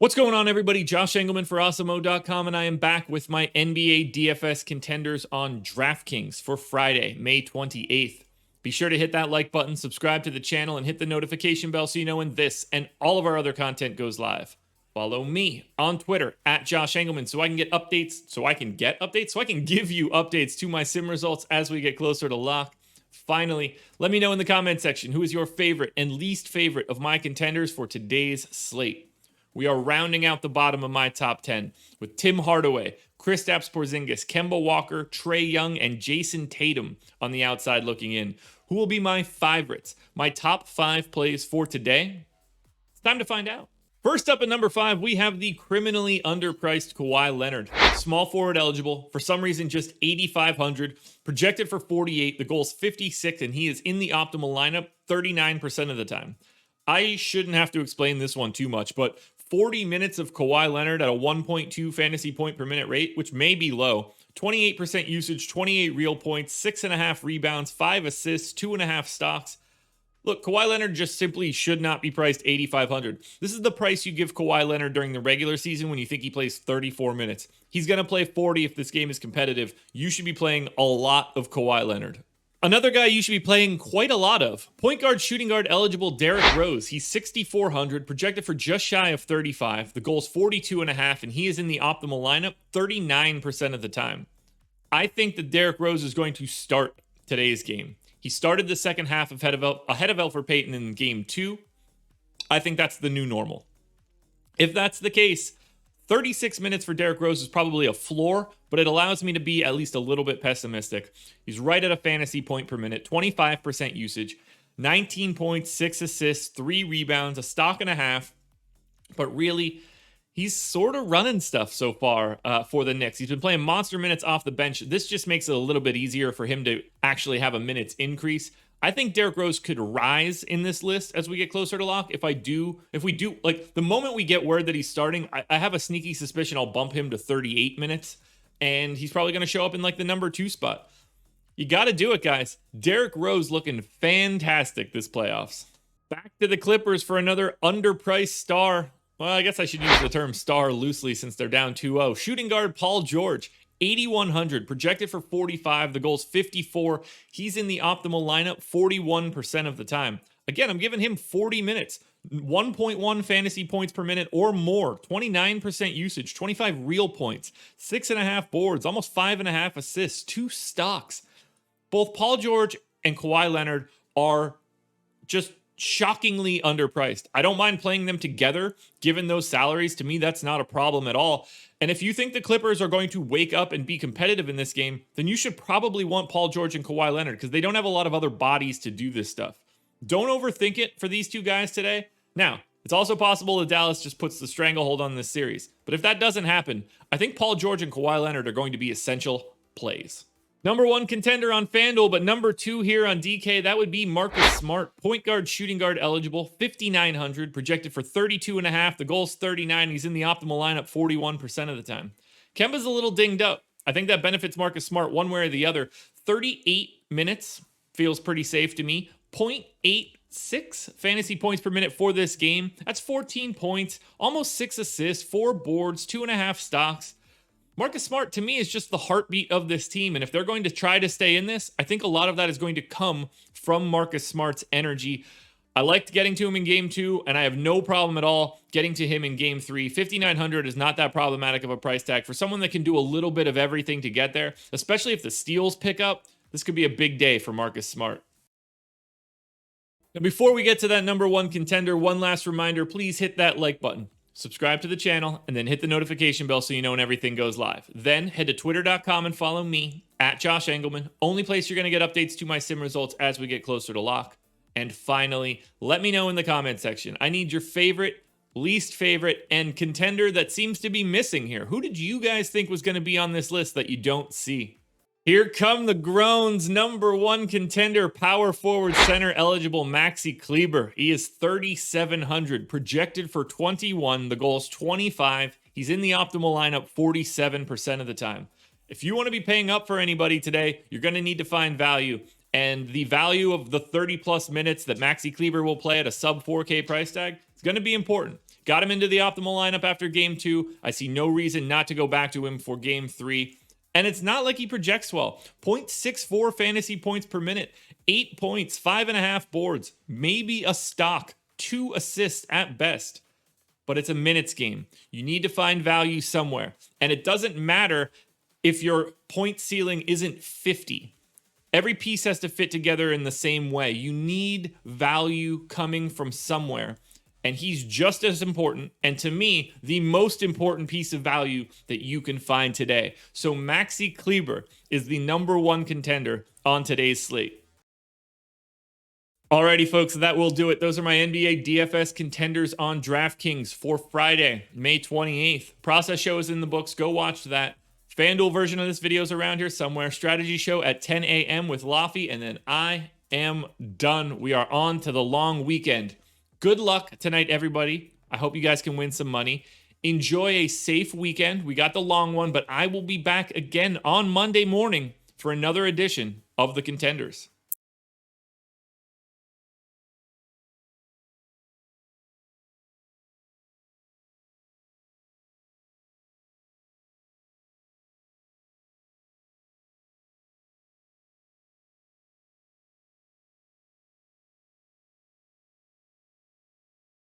What's going on, everybody? Josh Engleman for Awesemo.com, and I am back with my NBA DFS contenders on DraftKings for Friday, May 28th. Be sure to hit that like button, subscribe to the channel, and hit the notification bell so you know when this and all of our other content goes live. Follow me on Twitter at Josh Engleman so I can give you updates to my sim results as we get closer to lock. Finally, let me know in the comment section who is your favorite and least favorite of my contenders for today's slate. We are rounding out the bottom of my top 10 with Tim Hardaway, Kristaps Porzingis, Kemba Walker, Trae Young, and Jason Tatum on the outside looking in. Who will be my favorites? My top 5 plays for today? It's time to find out. First up at number 5, we have the criminally underpriced Kawhi Leonard. Small forward eligible, for some reason just 8,500, projected for 48, the goal's 56, and he is in the optimal lineup 39% of the time. I shouldn't have to explain this one too much, but 40 minutes of Kawhi Leonard at a 1.2 fantasy point per minute rate, which may be low, 28% usage, 28 real points, 6.5 rebounds, 5 assists, 2.5 stocks. Look, Kawhi Leonard just simply should not be priced 8,500. This is the price you give Kawhi Leonard during the regular season when you think he plays 34 minutes. He's going to play 40 if this game is competitive. You should be playing a lot of Kawhi Leonard. Another guy you should be playing quite a lot of, point guard, shooting guard eligible Derrick Rose. He's 6,400, projected for just shy of 35. The goal's 42.5, and he is in the optimal lineup 39% of the time. I think that Derrick Rose is going to start today's game. He started the second half ahead of Elfrid Payton in game 2. I think that's the new normal. If that's the case, 36 minutes for Derrick Rose is probably a floor, but it allows me to be at least a little bit pessimistic. He's right at a fantasy point per minute, 25% usage, 19 points, 6 assists, 3 rebounds, a stock and a half. But really, he's sort of running stuff so far for the Knicks. He's been playing monster minutes off the bench. This just makes it a little bit easier for him to actually have a minutes increase. I think Derrick Rose could rise in this list as we get closer to lock. If we do, like the moment we get word that he's starting, I have a sneaky suspicion I'll bump him to 38 minutes, and he's probably going to show up in like the number 2 spot. You got to do it, guys. Derrick Rose looking fantastic this playoffs. Back to the Clippers for another underpriced star. Well, I guess I should use the term star loosely since they're down 2-0. Shooting guard Paul George. 8,100, projected for 45. The goal's 54. He's in the optimal lineup 41% of the time. Again, I'm giving him 40 minutes, 1.1 fantasy points per minute or more, 29% usage, 25 real points, 6.5 boards, almost 5.5 assists, 2 stocks. Both Paul George and Kawhi Leonard are just shockingly underpriced. I don't mind playing them together, given those salaries. To me, that's not a problem at all. And if you think the Clippers are going to wake up and be competitive in this game, then you should probably want Paul George and Kawhi Leonard because they don't have a lot of other bodies to do this stuff. Don't overthink it for these two guys today. Now, it's also possible that Dallas just puts the stranglehold on this series. But if that doesn't happen, I think Paul George and Kawhi Leonard are going to be essential plays. Number 1 contender on FanDuel, but number 2 here on DK, that would be Marcus Smart. Point guard, shooting guard eligible, 5,900, projected for 32.5. The goal's 39. He's in the optimal lineup 41% of the time. Kemba's a little dinged up. I think that benefits Marcus Smart one way or the other. 38 minutes feels pretty safe to me. 0.86 fantasy points per minute for this game. That's 14 points, almost 6 assists, 4 boards, 2.5 stocks. Marcus Smart, to me, is just the heartbeat of this team. And if they're going to try to stay in this, I think a lot of that is going to come from Marcus Smart's energy. I liked getting to him in game 2, and I have no problem at all getting to him in game 3. 5,900 is not that problematic of a price tag for someone that can do a little bit of everything to get there, especially if the steals pick up. This could be a big day for Marcus Smart. Now, before we get to that number 1 contender, one last reminder, please hit that like button. Subscribe to the channel, and then hit the notification bell so you know when everything goes live. Then head to twitter.com and follow me, at Josh Engleman. Only place you're going to get updates to my sim results as we get closer to lock. And finally, let me know in the comment section. I need your favorite, least favorite, and contender that seems to be missing here. Who did you guys think was going to be on this list that you don't see? Here come the groans. Number 1 contender, power forward center eligible MAXI KLEBER. He is 3,700, projected for 21. The goal is 25. He's in the optimal lineup 47% of the time. If you want to be paying up for anybody today, you're going to need to find value. And the value of the 30 plus minutes that MAXI KLEBER will play at a sub 4K price tag is going to be important. Got him into the optimal lineup after game 2. I see no reason not to go back to him for game 3. And it's not like he projects well. 0.64 fantasy points per minute, 8 points, 5.5 boards, maybe a stock, 2 assists at best. But it's a minutes game. You need to find value somewhere. And it doesn't matter if your point ceiling isn't 50. Every piece has to fit together in the same way. You need value coming from somewhere. And he's just as important, and to me, the most important piece of value that you can find today. So MAXI KLEBER is the #1 contender on today's slate. Alrighty, folks, that will do it. Those are my NBA DFS contenders on DraftKings for Friday, May 28th. Process show is in the books. Go watch that. FanDuel version of this video is around here somewhere. Strategy show at 10 a.m. with Laffy, and then I am done. We are on to the long weekend. Good luck tonight, everybody. I hope you guys can win some money. Enjoy a safe weekend. We got the long one, but I will be back again on Monday morning for another edition of the Contenders.